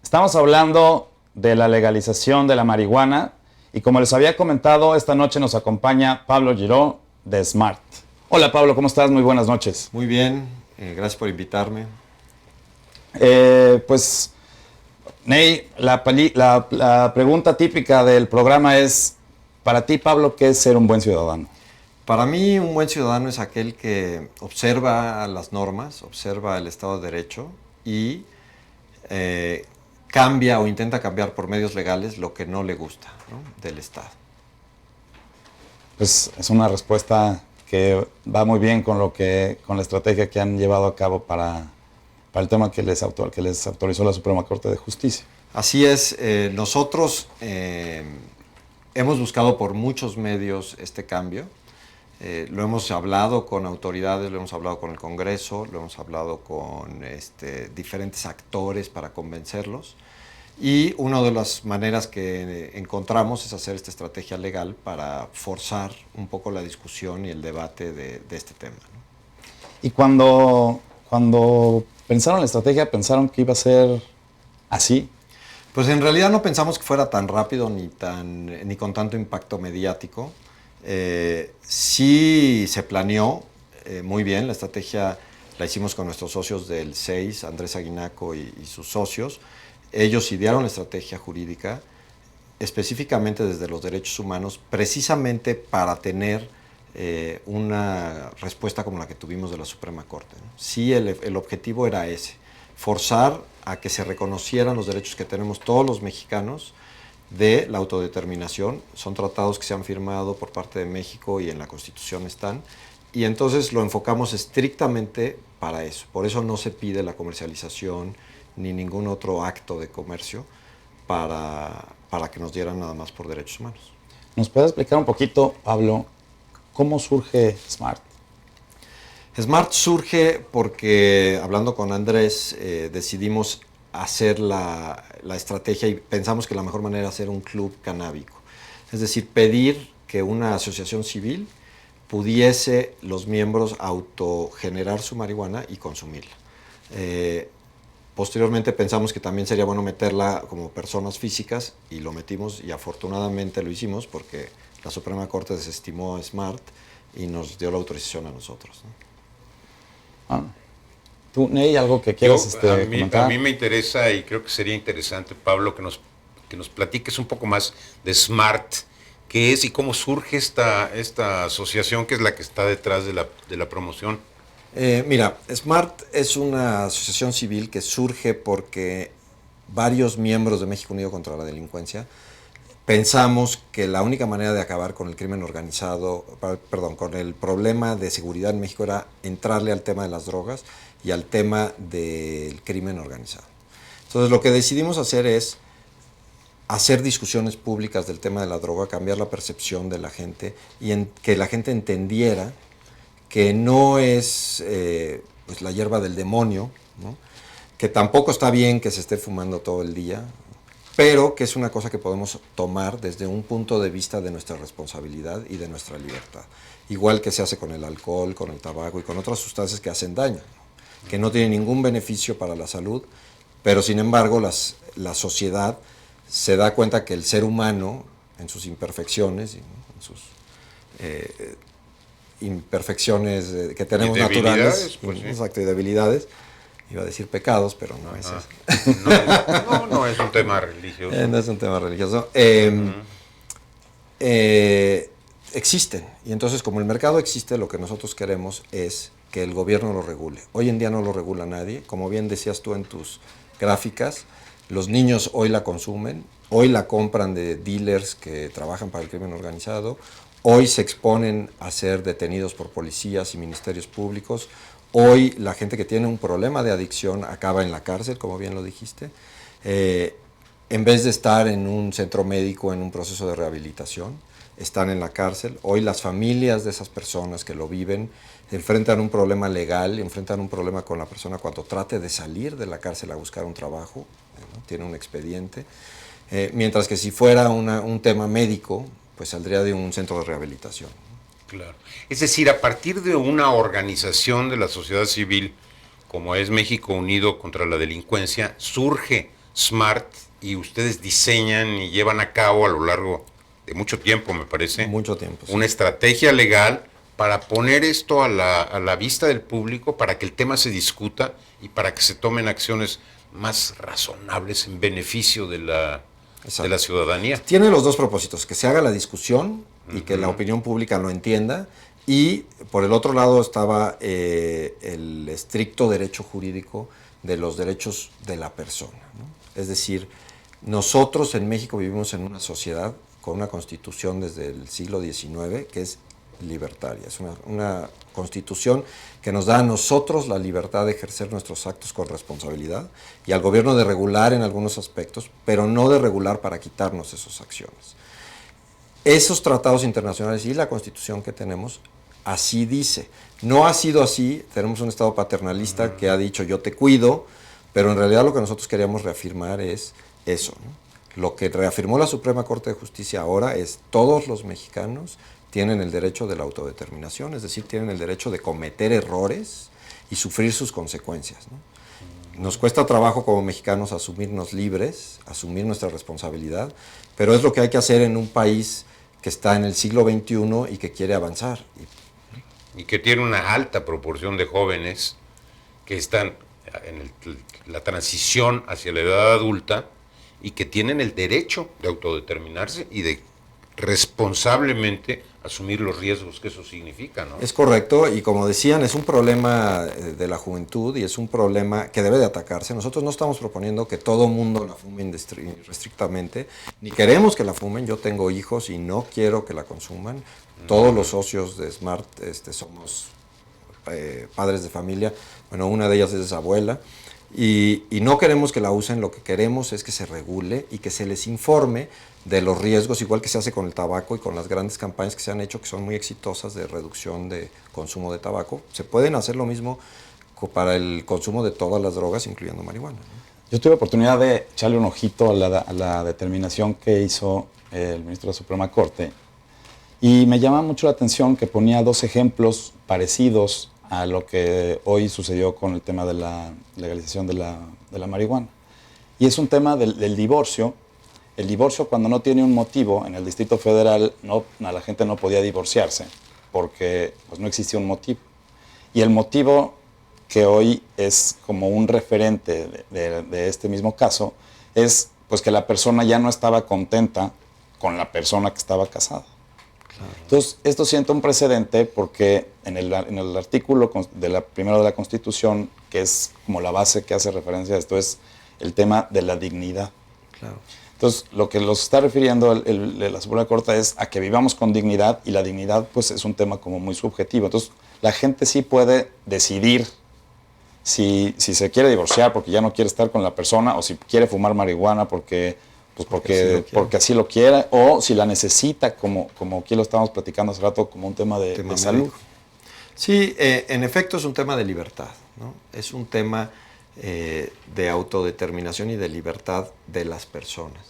Estamos hablando de la legalización de la marihuana y como les había comentado, esta noche nos acompaña Pablo Giró de Smart. Hola Pablo, ¿cómo estás? Muy buenas noches. Muy bien, gracias por invitarme. Pues, Ney, la pregunta típica del programa es, para ti Pablo, ¿qué es ser un buen ciudadano? Para mí un buen ciudadano es aquel que observa las normas, observa el Estado de Derecho y cambia o intenta cambiar por medios legales lo que no le gusta, ¿no?, del Estado. Pues es una respuesta que va muy bien con la estrategia que han llevado a cabo para el tema que les autorizó la Suprema Corte de Justicia. Así es, nosotros hemos buscado por muchos medios este cambio. Lo hemos hablado con autoridades, lo hemos hablado con el Congreso, lo hemos hablado con diferentes actores para convencerlos. Y una de las maneras que encontramos es hacer esta estrategia legal para forzar un poco la discusión y el debate de este tema, ¿no? Y cuando pensaron la estrategia, ¿pensaron que iba a ser así? Pues en realidad no pensamos que fuera tan rápido ni con tanto impacto mediático. Sí se planeó muy bien, la estrategia la hicimos con nuestros socios del 6, Andrés Aguinaco y sus socios. Ellos idearon la estrategia jurídica específicamente desde los derechos humanos, precisamente para tener una respuesta como la que tuvimos de la Suprema Corte, ¿no? Sí, el objetivo era ese, forzar a que se reconocieran los derechos que tenemos todos los mexicanos de la autodeterminación. Son tratados que se han firmado por parte de México y en la Constitución están, y entonces lo enfocamos estrictamente para eso. Por eso no se pide la comercialización ni ningún otro acto de comercio para que nos dieran nada más por derechos humanos. ¿Nos puedes explicar un poquito, Pablo, cómo surge Smart? Smart surge porque, hablando con Andrés, decidimos hacer la estrategia y pensamos que la mejor manera era hacer un club canábico. Es decir, pedir que una asociación civil pudiese los miembros autogenerar su marihuana y consumirla. Posteriormente pensamos que también sería bueno meterla como personas físicas y lo metimos y afortunadamente lo hicimos porque la Suprema Corte desestimó a Smart y nos dio la autorización a nosotros, ¿no? ¿Tú, Ney, algo que quieras comentar? A mí me interesa y creo que sería interesante, Pablo, que nos platiques un poco más de Smart, qué es y cómo surge esta asociación que es la que está detrás de la promoción. Mira, Smart es una asociación civil que surge porque varios miembros de México Unido contra la Delincuencia pensamos que la única manera de acabar con el crimen organizado, con el problema de seguridad en México era entrarle al tema de las drogas y al tema del crimen organizado. Entonces lo que decidimos hacer es hacer discusiones públicas del tema de la droga, cambiar la percepción de la gente y que la gente entendiera que no es pues la hierba del demonio, ¿no?, que tampoco está bien que se esté fumando todo el día, pero que es una cosa que podemos tomar desde un punto de vista de nuestra responsabilidad y de nuestra libertad. Igual que se hace con el alcohol, con el tabaco y con otras sustancias que hacen daño, ¿no?, que no tienen ningún beneficio para la salud, pero sin embargo la sociedad se da cuenta que el ser humano, en sus imperfecciones, en sus imperfecciones que tenemos naturales, pues, sí. Exacto, y debilidades. Iba a decir pecados, pero no es eso. No es un tema religioso. No es un tema religioso. Existen. Y entonces, como el mercado existe, lo que nosotros queremos es que el gobierno lo regule. Hoy en día no lo regula nadie. Como bien decías tú en tus gráficas, los niños hoy la consumen, hoy la compran de dealers que trabajan para el crimen organizado, hoy se exponen a ser detenidos por policías y ministerios públicos. Hoy la gente que tiene un problema de adicción acaba en la cárcel, como bien lo dijiste, en vez de estar en un centro médico en un proceso de rehabilitación, están en la cárcel. Hoy las familias de esas personas que lo viven enfrentan un problema legal, enfrentan un problema con la persona cuando trate de salir de la cárcel a buscar un trabajo, ¿no?, tiene un expediente, mientras que si fuera un tema médico, pues saldría de un centro de rehabilitación. Claro. Es decir, a partir de una organización de la sociedad civil, como es México Unido contra la Delincuencia, surge SMART y ustedes diseñan y llevan a cabo a lo largo de mucho tiempo, me parece. Mucho tiempo. Sí. Una estrategia legal para poner esto a la vista del público, para que el tema se discuta y para que se tomen acciones más razonables en beneficio de la ciudadanía. Tiene los dos propósitos, que se haga la discusión y que la opinión pública lo entienda, y por el otro lado estaba el estricto derecho jurídico de los derechos de la persona, ¿no? Es decir, nosotros en México vivimos en una sociedad con una constitución desde el siglo XIX que es libertaria. Es una constitución que nos da a nosotros la libertad de ejercer nuestros actos con responsabilidad y al gobierno de regular en algunos aspectos, pero no de regular para quitarnos esas acciones. Esos tratados internacionales y la constitución que tenemos así dice. No ha sido así, tenemos un Estado paternalista que ha dicho yo te cuido, pero en realidad lo que nosotros queríamos reafirmar es eso, ¿no? Lo que reafirmó la Suprema Corte de Justicia ahora es todos los mexicanos tienen el derecho de la autodeterminación, es decir, tienen el derecho de cometer errores y sufrir sus consecuencias, ¿no? Nos cuesta trabajo como mexicanos asumirnos libres, asumir nuestra responsabilidad, pero es lo que hay que hacer en un país que está en el siglo XXI y que quiere avanzar. Y que tiene una alta proporción de jóvenes que están en la transición hacia la edad adulta y que tienen el derecho de autodeterminarse y de responsablemente asumir los riesgos que eso significa, ¿no? Es correcto, y como decían, es un problema de la juventud y es un problema que debe de atacarse. Nosotros no estamos proponiendo que todo mundo la fume irrestrictamente, ni queremos que la fumen. Yo tengo hijos y no quiero que la consuman. Todos los socios de SMART somos padres de familia. Bueno, una de ellas es abuela. Y no queremos que la usen, lo que queremos es que se regule y que se les informe de los riesgos, igual que se hace con el tabaco y con las grandes campañas que se han hecho, que son muy exitosas de reducción de consumo de tabaco. Se pueden hacer lo mismo para el consumo de todas las drogas, incluyendo marihuana, ¿no? Yo tuve oportunidad de echarle un ojito a la determinación que hizo el ministro de la Suprema Corte y me llama mucho la atención que ponía dos ejemplos parecidos a lo que hoy sucedió con el tema de la legalización de la marihuana. Y es un tema del divorcio. El divorcio, cuando no tiene un motivo, en el Distrito Federal la gente no podía divorciarse porque pues, no existía un motivo. Y el motivo que hoy es como un referente de este mismo caso es pues, que la persona ya no estaba contenta con la persona que estaba casada. Claro. Entonces, esto sienta un precedente porque en el artículo primero de la Constitución, que es como la base que hace referencia a esto, es el tema de la dignidad. Claro. Entonces, lo que los está refiriendo la Suprema Corte es a que vivamos con dignidad, y la dignidad pues, es un tema como muy subjetivo. Entonces, la gente sí puede decidir si se quiere divorciar porque ya no quiere estar con la persona, o si quiere fumar marihuana porque así lo quiere, o si la necesita, como aquí lo estábamos platicando hace rato, como un tema de salud. Sí, en efecto es un tema de libertad, ¿no? Es un tema de autodeterminación y de libertad de las personas.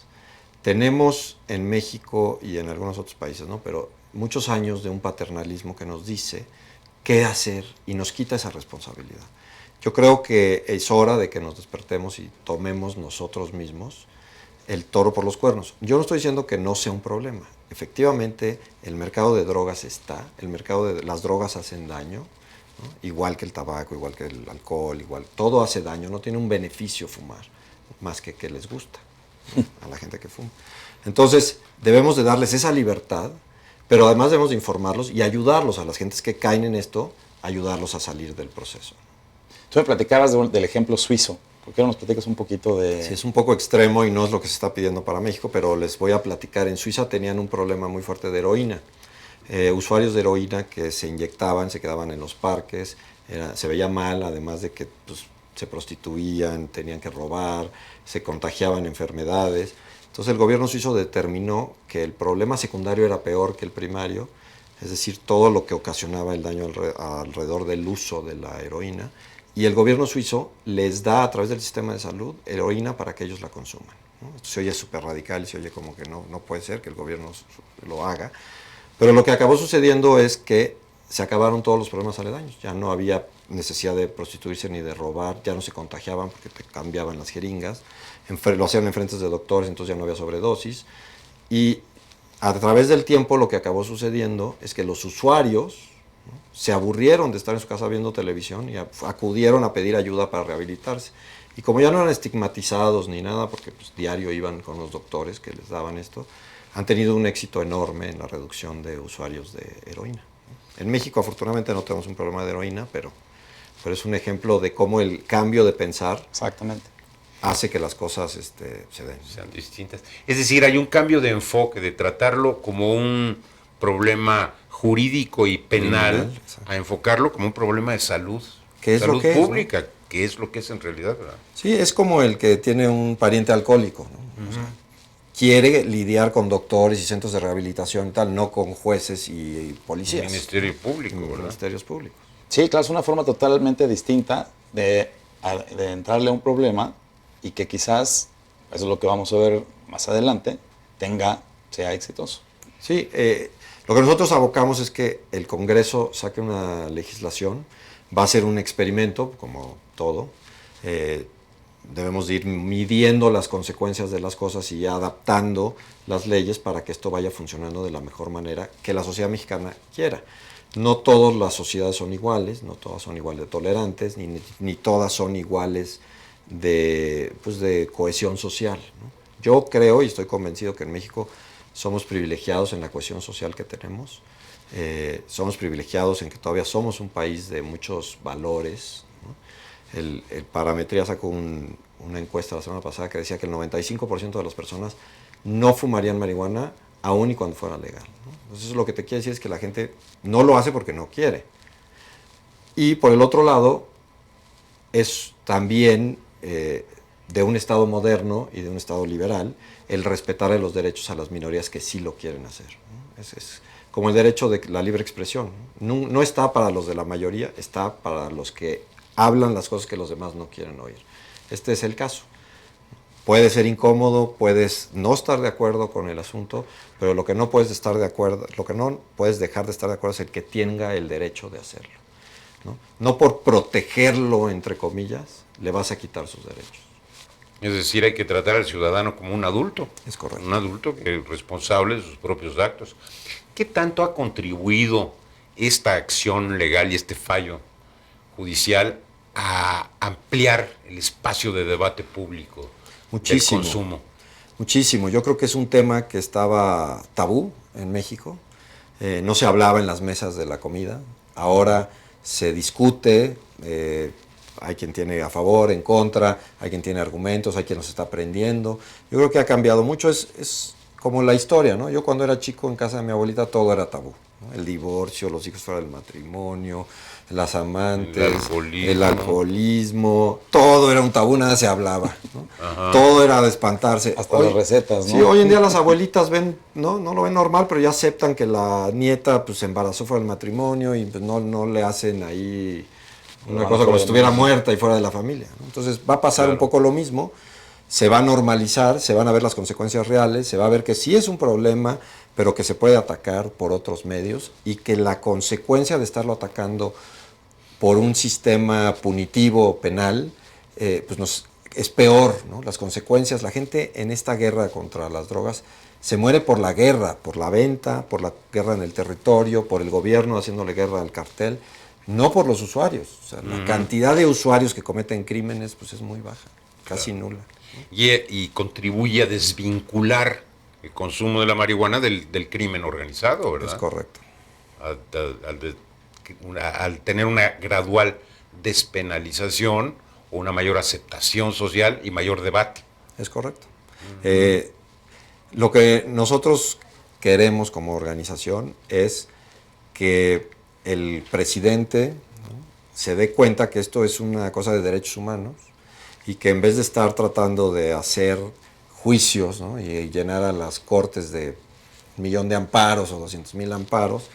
Tenemos en México y en algunos otros países, ¿no? Pero muchos años de un paternalismo que nos dice qué hacer y nos quita esa responsabilidad. Yo creo que es hora de que nos despertemos y tomemos nosotros mismos el toro por los cuernos. Yo no estoy diciendo que no sea un problema. Efectivamente, el mercado de drogas está, el mercado de las drogas hacen daño, ¿no? Igual que el tabaco, igual que el alcohol, todo hace daño, no tiene un beneficio fumar, más que les gusta, ¿no? A la gente que fuma. Entonces, debemos de darles esa libertad, pero además debemos de informarlos y ayudarlos a las gentes que caen en esto, ayudarlos a salir del proceso. Tú me platicabas del ejemplo suizo. ¿Por qué no nos platicas un poquito de...? Sí, es un poco extremo y no es lo que se está pidiendo para México, pero les voy a platicar. En Suiza tenían un problema muy fuerte de heroína. Usuarios de heroína que se inyectaban, se quedaban en los parques, se veía mal, además de que pues, se prostituían, tenían que robar, se contagiaban enfermedades. Entonces el gobierno suizo determinó que el problema secundario era peor que el primario, es decir, todo lo que ocasionaba el daño alrededor del uso de la heroína. Y el gobierno suizo les da a través del sistema de salud heroína para que ellos la consuman, ¿no? Esto se oye súper radical, se oye como que no puede ser que el gobierno lo haga. Pero lo que acabó sucediendo es que se acabaron todos los problemas aledaños. Ya no había necesidad de prostituirse ni de robar, ya no se contagiaban porque te cambiaban las jeringas, lo hacían en frentes de doctores, entonces ya no había sobredosis. Y a través del tiempo lo que acabó sucediendo es que los usuarios, ¿no?, se aburrieron de estar en su casa viendo televisión y acudieron a pedir ayuda para rehabilitarse. Y como ya no eran estigmatizados ni nada, porque pues, diario iban con los doctores que les daban esto, han tenido un éxito enorme en la reducción de usuarios de heroína. En México afortunadamente no tenemos un problema de heroína, pero es un ejemplo de cómo el cambio de pensar Exactamente. hace que las cosas se den. Sean distintas. Es decir, hay un cambio de enfoque, de tratarlo como un problema jurídico y penal, a enfocarlo como un problema de salud. ¿Qué es salud lo que pública, que es lo que es en realidad, ¿verdad? Sí, es como el que tiene un pariente alcohólico, ¿no? O sea, quiere lidiar con doctores y centros de rehabilitación y tal, no con jueces y policías. Ministerio Público, ¿verdad? Ministerios públicos. Sí, claro, es una forma totalmente distinta de entrarle a un problema y que quizás, eso es lo que vamos a ver más adelante, sea exitoso. Sí, lo que nosotros abocamos es que el Congreso saque una legislación, va a ser un experimento, como todo. Debemos de ir midiendo las consecuencias de las cosas y adaptando las leyes para que esto vaya funcionando de la mejor manera que la sociedad mexicana quiera. No todas las sociedades son iguales, no todas son igual de tolerantes, ni todas son iguales de cohesión social, ¿no? Yo creo y estoy convencido que en México somos privilegiados en la cohesión social que tenemos, somos privilegiados en que todavía somos un país de muchos valores, ¿no? El Parametría sacó una encuesta la semana pasada que decía que el 95% de las personas no fumarían marihuana aún y cuando fuera legal, ¿no? Entonces lo que te quiere decir es que la gente no lo hace porque no quiere. Y por el otro lado, es también de un Estado moderno y de un Estado liberal el respetar los derechos a las minorías que sí lo quieren hacer, ¿no? Es como el derecho de la libre expresión, ¿no? No está para los de la mayoría, está para los que hablan las cosas que los demás no quieren oír. Este es el caso. Puede ser incómodo, puedes no estar de acuerdo con el asunto, pero lo que no puedes estar de acuerdo, lo que no puedes dejar de estar de acuerdo es el que tenga el derecho de hacerlo, ¿no? No por protegerlo, entre comillas, le vas a quitar sus derechos. Es decir, hay que tratar al ciudadano como un adulto. Es correcto. Un adulto que es responsable de sus propios actos. ¿Qué tanto ha contribuido esta acción legal y este fallo judicial a ampliar el espacio de debate público del consumo? Muchísimo. Yo creo que es un tema que estaba tabú en México. No se hablaba en las mesas de la comida. Ahora se discute. Hay quien tiene a favor, en contra, hay quien tiene argumentos, hay quien los está aprendiendo. Yo creo que ha cambiado mucho. Es como la historia, ¿no? Yo cuando era chico en casa de mi abuelita todo era tabú, ¿no? El divorcio, los hijos fuera del matrimonio, las amantes, el alcoholismo, todo era un tabú, nada se hablaba, ¿no? Todo era de espantarse. Hasta las recetas, ¿no? Sí, hoy en día las abuelitas ven, no lo ven normal, pero ya aceptan que la nieta pues, se embarazó fuera del matrimonio y pues, no le hacen ahí una cosa como si estuviera muerta y fuera de la familia, ¿no? Entonces va a pasar un poco lo mismo, se va a normalizar, se van a ver las consecuencias reales, se va a ver que sí es un problema, pero que se puede atacar por otros medios y que la consecuencia de estarlo atacando por un sistema punitivo penal, pues es peor, ¿no? Las consecuencias, la gente en esta guerra contra las drogas se muere por la guerra, por la venta, por la guerra en el territorio, por el gobierno haciéndole guerra al cartel, no por los usuarios. O sea, la cantidad de usuarios que cometen crímenes pues es muy baja, casi nula, ¿no? Y contribuye a desvincular el consumo de la marihuana del crimen organizado, ¿verdad? Es correcto. Al tener una gradual despenalización o una mayor aceptación social y mayor debate. Es correcto. Lo que nosotros queremos como organización es que el presidente, ¿no?, se dé cuenta que esto es una cosa de derechos humanos y que en vez de estar tratando de hacer juicios, ¿no?, y llenar a las cortes de 1,000,000 de amparos o 200,000 amparos,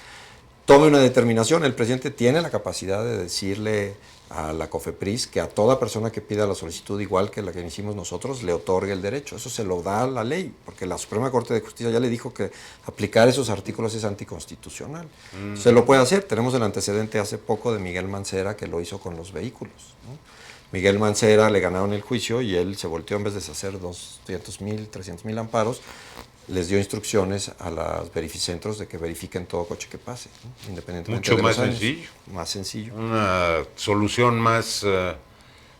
tome una determinación. El presidente tiene la capacidad de decirle a la COFEPRIS que a toda persona que pida la solicitud igual que la que hicimos nosotros le otorgue el derecho. Eso se lo da la ley, porque la Suprema Corte de Justicia ya le dijo que aplicar esos artículos es anticonstitucional. Se lo puede hacer. Tenemos el antecedente hace poco de Miguel Mancera que lo hizo con los vehículos, ¿no? Miguel Mancera le ganaron el juicio y él se volteó, en vez de hacer 200,000, 300,000 amparos, les dio instrucciones a los verificentros de que verifiquen todo coche que pase, ¿no? Independientemente Mucho de más los años. sencillo. Más sencillo. Una solución más,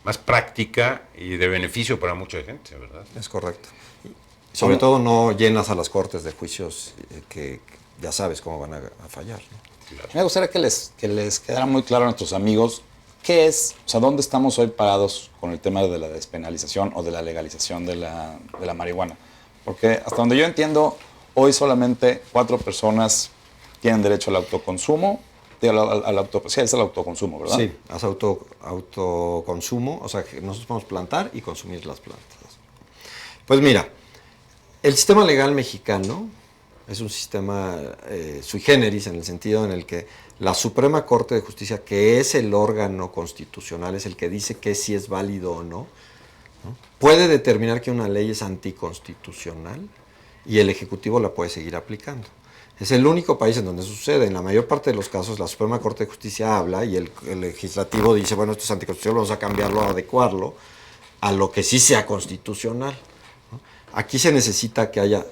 más práctica y de beneficio para mucha gente, ¿verdad? Es correcto. Y sobre todo no llenas a las cortes de juicios que ya sabes cómo van a fallar, ¿no? Claro. Me gustaría que les quedara muy claro a nuestros amigos qué es, o sea, dónde estamos hoy parados con el tema de la despenalización o de la legalización de la marihuana. Porque hasta donde yo entiendo, hoy solamente 4 personas tienen derecho al autoconsumo, sí, es el autoconsumo, ¿verdad? Sí, haz autoconsumo, o sea, que nosotros podemos plantar y consumir las plantas. Pues mira, el sistema legal mexicano es un sistema sui generis, en el sentido en el que la Suprema Corte de Justicia, que es el órgano constitucional, es el que dice que si es válido o no, ¿no? Puede determinar que una ley es anticonstitucional y el Ejecutivo la puede seguir aplicando. Es el único país en donde eso sucede. En la mayor parte de los casos, la Suprema Corte de Justicia habla y el legislativo dice, bueno, esto es anticonstitucional, vamos a cambiarlo, a adecuarlo a lo que sí sea constitucional, ¿no? Aquí se necesita que haya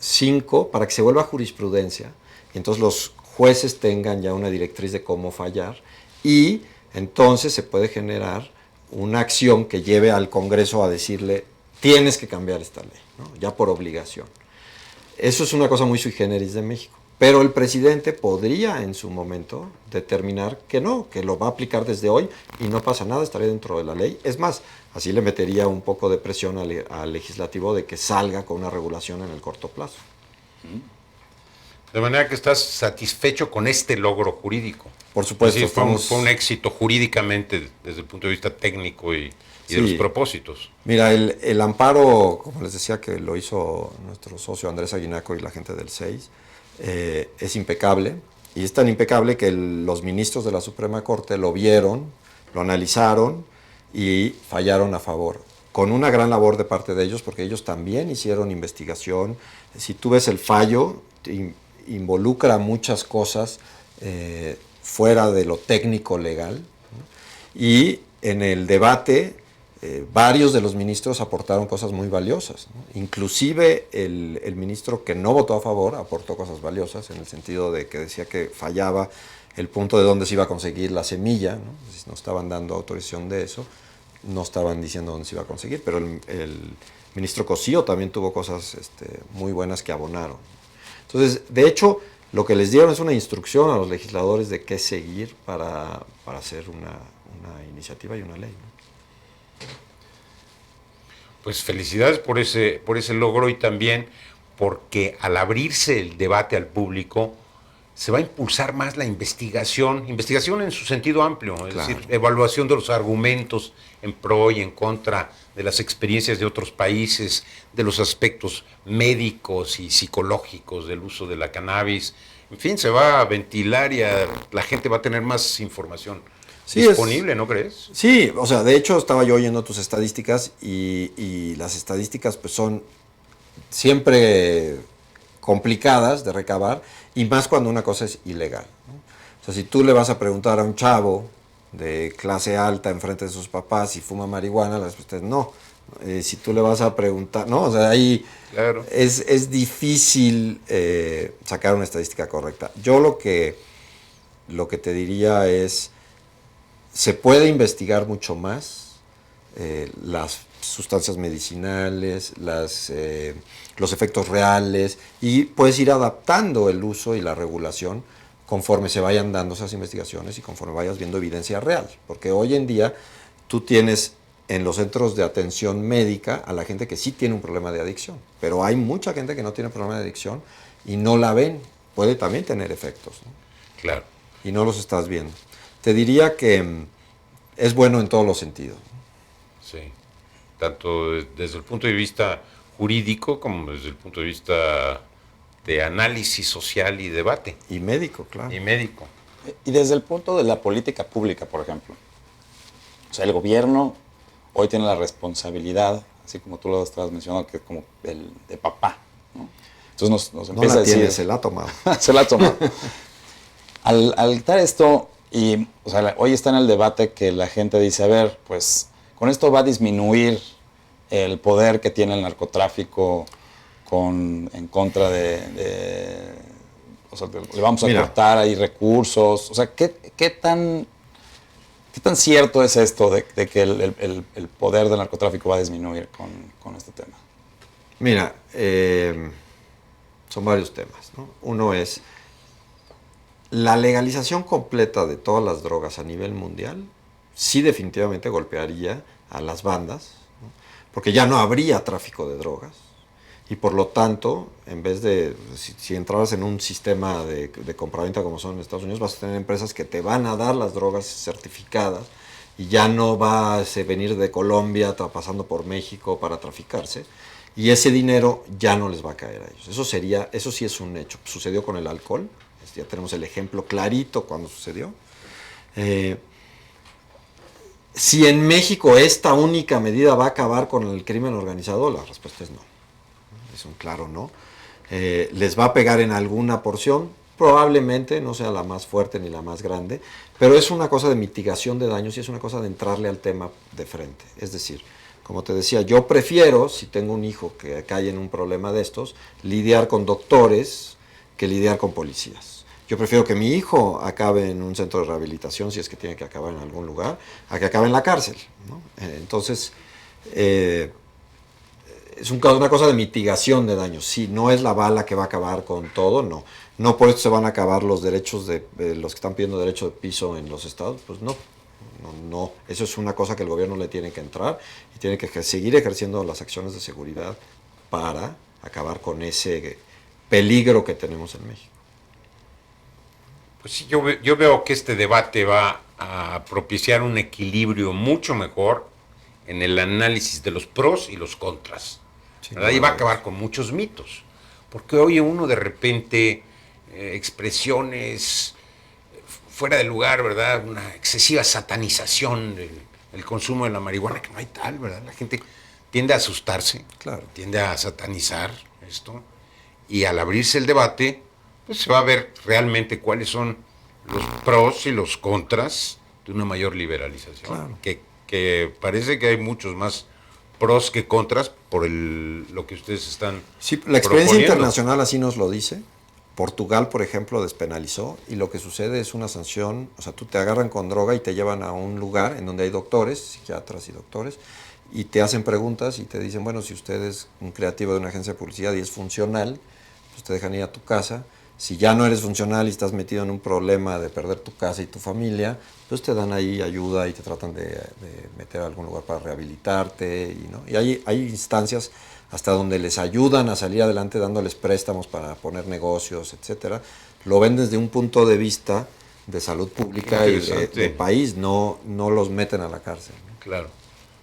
5 para que se vuelva jurisprudencia, y entonces los jueces tengan ya una directriz de cómo fallar, y entonces se puede generar una acción que lleve al Congreso a decirle, tienes que cambiar esta ley, ¿no? Ya por obligación. Eso es una cosa muy sui generis de México. Pero el presidente podría en su momento determinar que no, que lo va a aplicar desde hoy y no pasa nada, estaría dentro de la ley. Es más, así le metería un poco de presión al legislativo de que salga con una regulación en el corto plazo. De manera que estás satisfecho con este logro jurídico. Por supuesto. Es decir, fue un éxito jurídicamente desde el punto de vista técnico y de los propósitos. Mira, el amparo, como les decía, que lo hizo nuestro socio Andrés Aguinaco y la gente del 6, es impecable. Y es tan impecable que los ministros de la Suprema Corte lo vieron, lo analizaron y fallaron a favor. Con una gran labor de parte de ellos, porque ellos también hicieron investigación. Si tú ves el fallo, involucra muchas cosas fuera de lo técnico legal, ¿no? Y en el debate varios de los ministros aportaron cosas muy valiosas, ¿no? Inclusive el ministro que no votó a favor aportó cosas valiosas, en el sentido de que decía que fallaba el punto de dónde se iba a conseguir la semilla, ¿no? No estaban dando autorización de eso, no estaban diciendo dónde se iba a conseguir, pero el ministro Cosío también tuvo cosas muy buenas que abonaron. Entonces, de hecho, lo que les dieron es una instrucción a los legisladores de qué seguir para hacer una iniciativa y una ley, ¿no? Pues felicidades por ese logro, y también porque al abrirse el debate al público se va a impulsar más la investigación en su sentido amplio, es Claro. decir, evaluación de los argumentos en pro y en contra, de las experiencias de otros países, de los aspectos médicos y psicológicos del uso de la cannabis. En fin, se va a ventilar y la gente va a tener más información disponible, ¿no crees? Sí, o sea, de hecho estaba yo oyendo tus estadísticas y las estadísticas pues son siempre complicadas de recabar, y más cuando una cosa es ilegal, ¿no? O sea, si tú le vas a preguntar a un chavo de clase alta enfrente de sus papás si fuma marihuana, la respuesta es no. Si tú le vas a preguntar, ¿no? O sea, ahí Claro. es difícil sacar una estadística correcta. Yo lo que te diría es, se puede investigar mucho más las sustancias medicinales, los efectos reales, y puedes ir adaptando el uso y la regulación conforme se vayan dando esas investigaciones y conforme vayas viendo evidencia real. Porque hoy en día tú tienes en los centros de atención médica a la gente que sí tiene un problema de adicción, pero hay mucha gente que no tiene problema de adicción y no la ven. Puede también tener efectos, ¿no? Claro. Y no los estás viendo. Te diría que es bueno en todos los sentidos. Sí, tanto desde el punto de vista jurídico como desde el punto de vista de análisis social y debate, Y médico, claro. y médico. Y desde el punto de la política pública, por ejemplo, O sea, el gobierno hoy tiene la responsabilidad, así como tú lo estabas mencionando, que es como el de papá, ¿no? Entonces nos No empieza la a decir... tiene, se la ha tomado. se la ha tomado. Al quitar esto, y o sea, hoy está en el debate que la gente dice, a ver, pues con esto va a disminuir el poder que tiene el narcotráfico en contra o sea, le vamos a cortar ahí recursos. O sea, ¿qué tan cierto es esto de que el poder del narcotráfico va a disminuir con este tema? Mira, son varios temas, ¿no? Uno es la legalización completa de todas las drogas a nivel mundial, sí definitivamente golpearía a las bandas, ¿no? Porque ya no habría tráfico de drogas. Y por lo tanto, en vez de, si entraras en un sistema de compraventa como son en Estados Unidos, vas a tener empresas que te van a dar las drogas certificadas y ya no va a venir de Colombia pasando por México para traficarse. Y ese dinero ya no les va a caer a ellos. Eso sí es un hecho. Sucedió con el alcohol. Ya tenemos el ejemplo clarito cuando sucedió. Si en México esta única medida va a acabar con el crimen organizado, la respuesta es no. Es un claro no. Les va a pegar en alguna porción, probablemente no sea la más fuerte ni la más grande, pero es una cosa de mitigación de daños y es una cosa de entrarle al tema de frente. Es decir, como te decía, yo prefiero, si tengo un hijo que cae en un problema de estos, lidiar con doctores que lidiar con policías. Yo prefiero que mi hijo acabe en un centro de rehabilitación, si es que tiene que acabar en algún lugar, a que acabe en la cárcel, ¿no? Entonces, es una cosa de mitigación de daños. Sí, no es la bala que va a acabar con todo, no. No por esto se van a acabar los derechos de los que están pidiendo derecho de piso en los estados, pues no. No. Eso es una cosa que el gobierno le tiene que entrar y tiene que seguir ejerciendo las acciones de seguridad para acabar con ese peligro que tenemos en México. Pues sí, yo veo que este debate va a propiciar un equilibrio mucho mejor en el análisis de los pros y los contras. Sí, ¿verdad? Y va a acabar con muchos mitos. Porque oye uno de repente expresiones fuera de lugar, ¿verdad? Una excesiva satanización del consumo de la marihuana, que no hay tal, ¿verdad? La gente tiende a asustarse, claro, tiende a satanizar esto. Y al abrirse el debate, pues se va a ver realmente cuáles son los pros y los contras de una mayor liberalización. Claro. Que parece que hay muchos más pros que contras por lo que ustedes están Sí, la experiencia internacional así nos lo dice. Portugal, por ejemplo, despenalizó y lo que sucede es una sanción, o sea, tú te agarran con droga y te llevan a un lugar en donde hay doctores, psiquiatras y doctores, y te hacen preguntas y te dicen, bueno, si usted es un creativo de una agencia de publicidad y es funcional, pues te dejan ir a tu casa. Si ya no eres funcional y estás metido en un problema de perder tu casa y tu familia, pues te dan ahí ayuda y te tratan de meter a algún lugar para rehabilitarte. Y hay instancias hasta donde les ayudan a salir adelante dándoles préstamos para poner negocios, etcétera. Lo ven desde un punto de vista de salud pública y de país, no los meten a la cárcel, ¿no? Claro,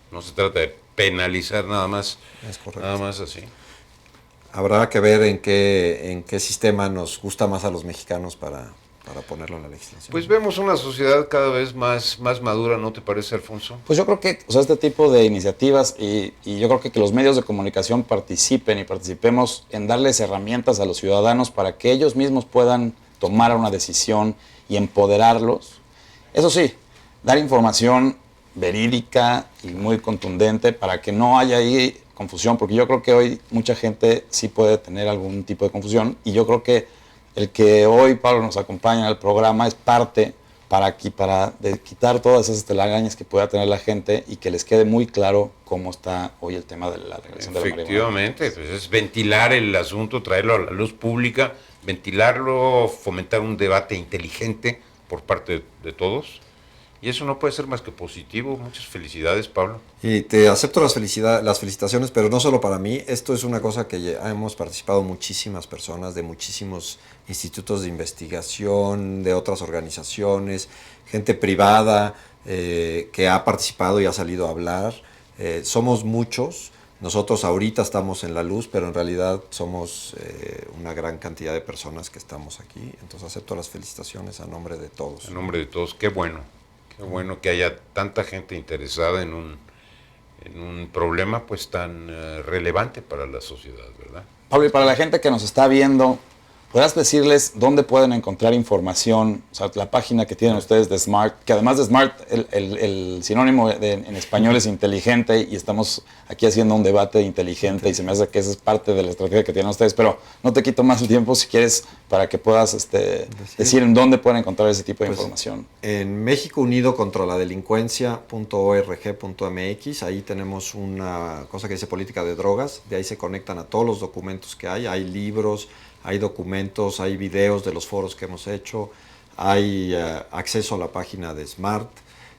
no se trata de penalizar nada más, es correcto. Nada más así. Habrá que ver en qué sistema nos gusta más a los mexicanos para ponerlo en la legislación. Pues vemos una sociedad cada vez más madura, ¿no te parece, Alfonso? Pues yo creo que este tipo de iniciativas y yo creo que los medios de comunicación participemos en darles herramientas a los ciudadanos para que ellos mismos puedan tomar una decisión y empoderarlos. Eso sí, dar información verídica y muy contundente para que no haya ahí confusión, porque yo creo que hoy mucha gente sí puede tener algún tipo de confusión y yo creo que el que hoy Pablo nos acompaña en el programa es parte para quitar todas esas telarañas que pueda tener la gente y que les quede muy claro cómo está hoy el tema de la regulación de la marihuana. Efectivamente, pues es ventilar el asunto, traerlo a la luz pública, ventilarlo, fomentar un debate inteligente por parte de todos. Y eso no puede ser más que positivo. Muchas felicidades, Pablo. Y te acepto las felicitaciones, pero no solo para mí. Esto es una cosa que hemos participado muchísimas personas de muchísimos institutos de investigación, de otras organizaciones, gente privada que ha participado y ha salido a hablar. Somos muchos. Nosotros ahorita estamos en la luz, pero en realidad somos una gran cantidad de personas que estamos aquí. Entonces acepto las felicitaciones a nombre de todos. A nombre de todos. Qué bueno Qué bueno que haya tanta gente interesada en un problema pues tan relevante para la sociedad, ¿verdad? Pablo, y para la gente que nos está viendo, ¿podrás decirles dónde pueden encontrar información? O sea, la página que tienen ustedes de Smart, que además de Smart, el sinónimo en español es inteligente, y estamos aquí haciendo un debate inteligente, y se me hace que esa es parte de la estrategia que tienen ustedes, pero no te quito más el tiempo si quieres para que puedas decir en dónde pueden encontrar ese tipo de información. En México Unido contra la Delincuencia.org.mx, ahí tenemos una cosa que dice política de drogas, de ahí se conectan a todos los documentos que hay libros, hay documentos, hay videos de los foros que hemos hecho, hay acceso a la página de Smart,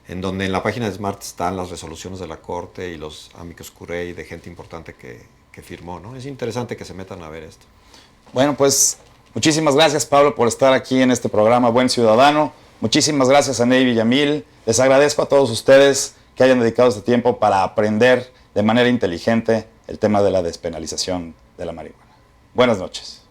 en donde en la página de Smart están las resoluciones de la Corte y los amicus curiae de gente importante que firmó, ¿no? Es interesante que se metan a ver esto. Bueno, pues muchísimas gracias, Pablo, por estar aquí en este programa Buen Ciudadano. Muchísimas gracias a Ney Villamil. Les agradezco a todos ustedes que hayan dedicado este tiempo para aprender de manera inteligente el tema de la despenalización de la marihuana. Buenas noches.